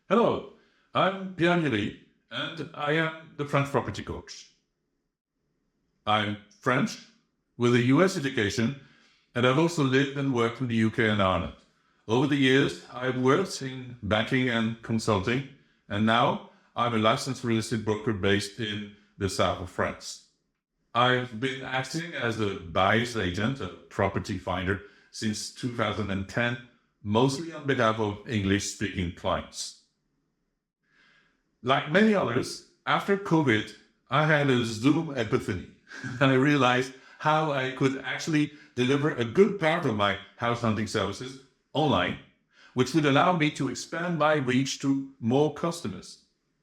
Hello, I'm Pierre and I am the French property coach. I'm French with a US education, and I've also lived and worked in the UK and Ireland. Over the years, I've worked in banking and consulting, and now I'm a licensed real estate broker based in the south of France. I've been acting as a buyer's agent, a property finder, since 2010, mostly on behalf of English-speaking clients. Like many others, after COVID, I had a Zoom epiphany, and I realized how I could actually deliver a good part of my house hunting services online, which would allow me to expand my reach to more customers.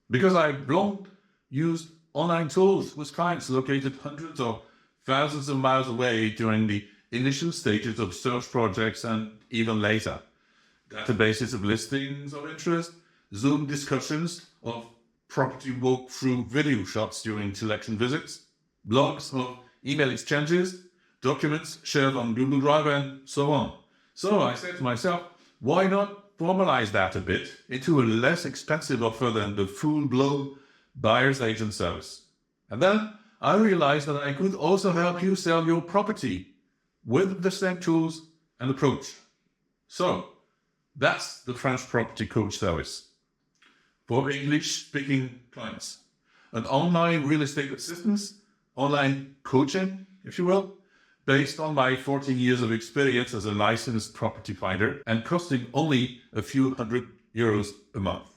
Because I've long used online tools with clients located hundreds or thousands of miles away during the initial stages of search projects and even later. Databases of listings of interest, Zoom discussions of property walkthrough video shots during selection visits, blogs of email exchanges, documents shared on Google Drive, and so on. So I said to myself, why not formalize that a bit into a less expensive offer than the full-blown buyer's agent service? And then I realized that I could also help you sell your property with the same tools and approach. So that's the French property coach service for English-speaking clients. An online real estate assistance, online coaching, if you will, based on my 14 years of experience as a licensed property finder and costing only a few €100 a month.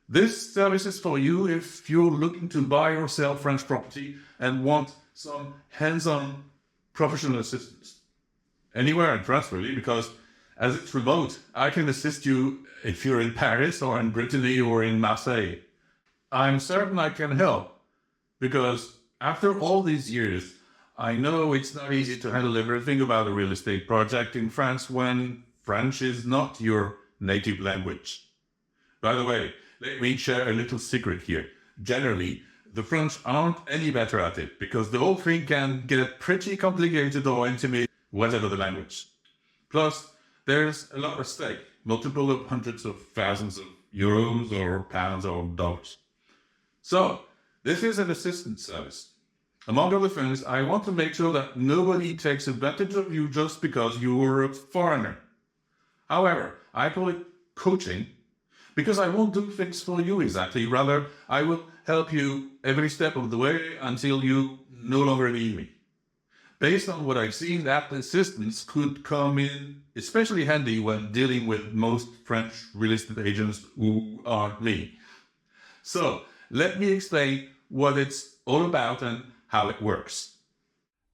This service is for you if you're looking to buy or sell French property and want some hands-on professional assistance. Anywhere in France, really, because as it's remote, I can assist you if you're in Paris or in Brittany or in Marseille. I'm certain I can help because after all these years, I know it's not easy to handle everything about a real estate project in France when French is not your native language. By the way, let me share a little secret here. Generally, the French aren't any better at it because the whole thing can get pretty complicated or intimate, whatever the language. Plus, there's a lot at stake, multiple of hundreds of thousands of euros or pounds or dollars. So, this is an assistance service. Among other things, I want to make sure that nobody takes advantage of you just because you are a foreigner. However, I call it coaching because I won't do things for you exactly. Rather, I will help you every step of the way until you no longer need me. Based on what I've seen, that assistance could come in especially handy when dealing with most French real estate agents who aren't me. So, let me explain what it's all about and how it works.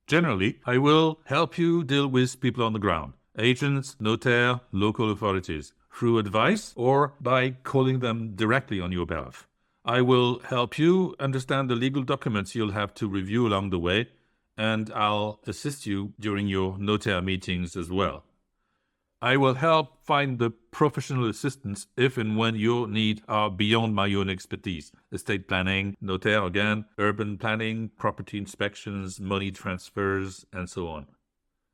Generally, I will help you deal with people on the ground, agents, notaires, local authorities, through advice or by calling them directly on your behalf. I will help you understand the legal documents you'll have to review along the way, and I'll assist you during your notaire meetings as well. I will help find the professional assistance if and when your needs are beyond my own expertise. Estate planning, notaire again, urban planning, property inspections, money transfers, and so on.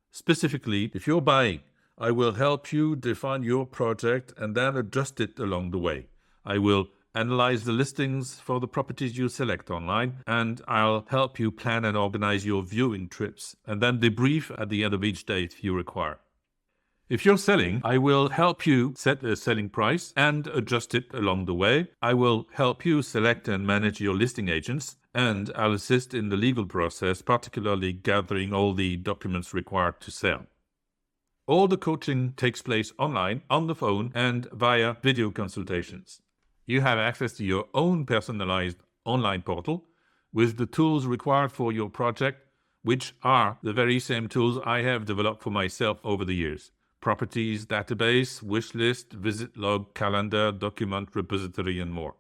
Specifically, if you're buying, I will help you define your project and then adjust it along the way. I will analyze the listings for the properties you select online, and I'll help you plan and organize your viewing trips, and then debrief at the end of each day if you require. If you're selling, I will help you set a selling price and adjust it along the way. I will help you select and manage your listing agents, and I'll assist in the legal process, particularly gathering all the documents required to sell. All the coaching takes place online, on the phone, and via video consultations. You have access to your own personalized online portal with the tools required for your project, which are the very same tools I have developed for myself over the years. Properties, database, wish list, visit log, calendar, document repository, and more.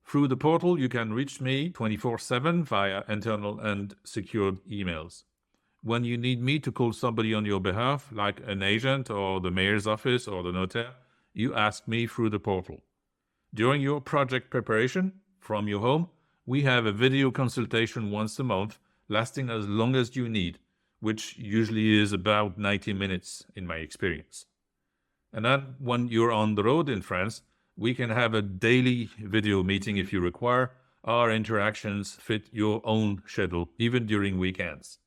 Through the portal, you can reach me 24/7 via internal and secured emails. When you need me to call somebody on your behalf, like an agent or the mayor's office or the notaire, you ask me through the portal. During your project preparation, from your home, we have a video consultation once a month lasting as long as you need, which usually is about 90 minutes in my experience. And then when you're on the road in France, we can have a daily video meeting if you require. Our interactions fit your own schedule, even during weekends.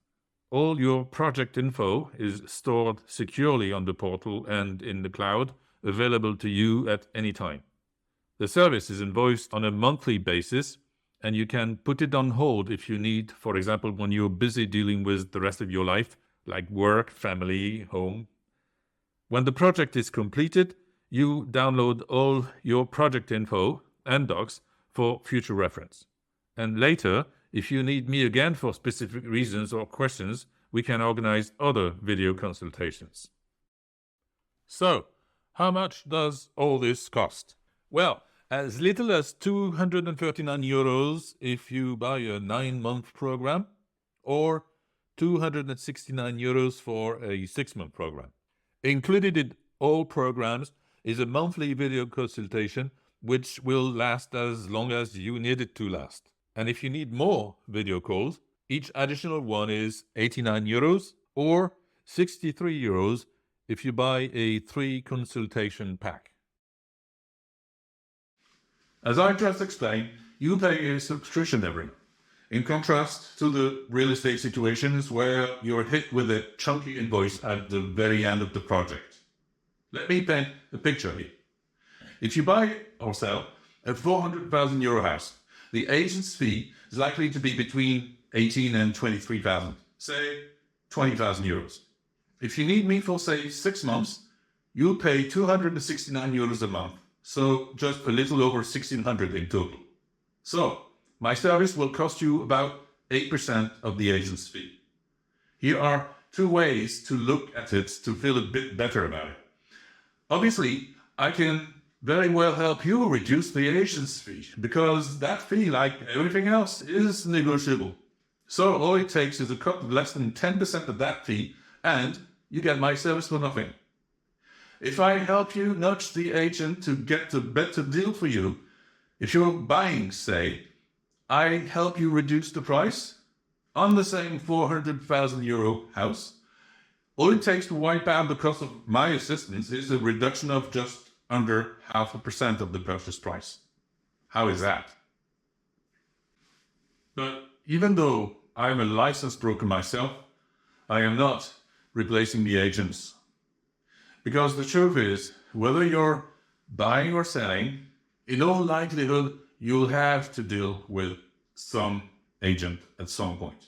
All your project info is stored securely on the portal and in the cloud, available to you at any time. The service is invoiced on a monthly basis, and you can put it on hold if you need, for example, when you're busy dealing with the rest of your life, like work, family, home. When the project is completed, you download all your project info and docs for future reference. And later, if you need me again for specific reasons or questions, we can organize other video consultations. So, how much does all this cost? Well, as little as 239 euros if you buy a 9-month program, or 269 euros for a 6-month program. Included in all programs is a monthly video consultation, which will last as long as you need it to last. And if you need more video calls, each additional one is 89 euros or 63 euros if you buy a 3-consultation pack. As I just explained, you pay a subscription every. In contrast to the real estate situations where you're hit with a chunky invoice at the very end of the project. Let me paint a picture here. If you buy or sell a 400,000 euro house, the agent's fee is likely to be between 18 and 23,000, say 20,000 euros. If you need me for, say, 6 months, you'll pay 269 euros a month, so just a little over 1,600 in total. So, my service will cost you about 8% of the agent's fee. Here are 2 ways to look at it to feel a bit better about it. Obviously, I can very well help you reduce the agent's fee, because that fee, like everything else, is negotiable. So all it takes is a cut of less than 10% of that fee, and you get my service for nothing. If I help you nudge the agent to get a better deal for you, if you're buying, say, I help you reduce the price on the same 400,000 euro house. All it takes to wipe out the cost of my assistance is a reduction of just under 0.5% of the purchase price. How is that? But even though I'm a licensed broker myself, I am not replacing the agents. Because the truth is, whether you're buying or selling, in all likelihood, you'll have to deal with some agent at some point.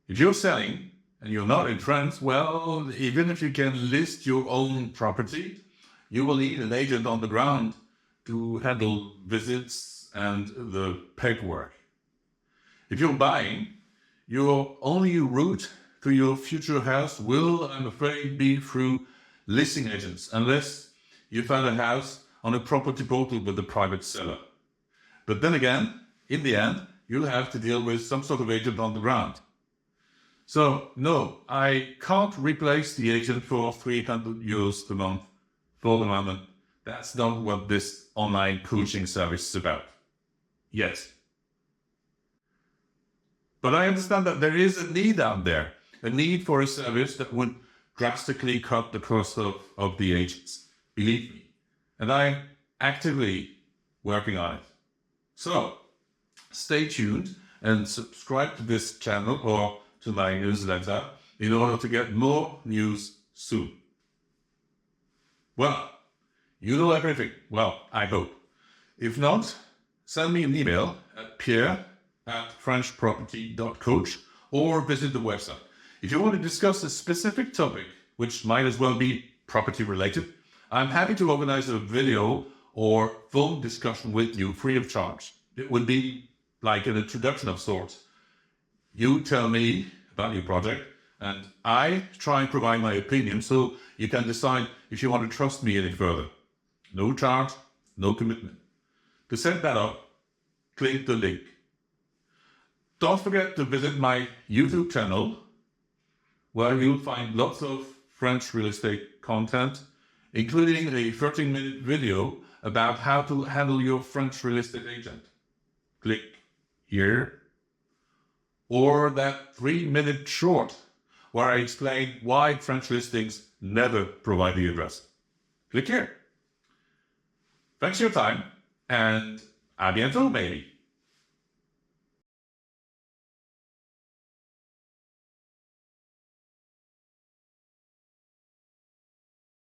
If you're selling and you're not in France, well, even if you can list your own property, you will need an agent on the ground to handle visits and the paperwork. If you're buying, your only route to your future house will, I'm afraid, be through listing agents, unless you find a house on a property portal with a private seller. But then again, in the end, you'll have to deal with some sort of agent on the ground. So, no, I can't replace the agent for 300 euros per month for the moment. That's not what this online coaching service is about. Yet. But I understand that there is a need out there, a need for a service that would drastically cut the cost of the agents. Believe me. And I'm actively working on it. So, stay tuned and subscribe to this channel or to my newsletter in order to get more news soon. Well, you know everything. Well, I hope. If not, send me an email at pierre@frenchproperty.coach or visit the website. If you want to discuss a specific topic, which might as well be property related, I'm happy to organize a video or phone discussion with you free of charge. It would be like an introduction of sorts. You tell me about your project, and I try and provide my opinion so you can decide if you want to trust me any further. No charge, no commitment. To set that up, click the link. Don't forget to visit my YouTube channel, where you'll find lots of French real estate content, including a 13-minute video about how to handle your French real estate agent. Click here or that 3-minute short where I explain why French listings never provide the address. Click here. Thanks for your time, and à bientôt, maybe.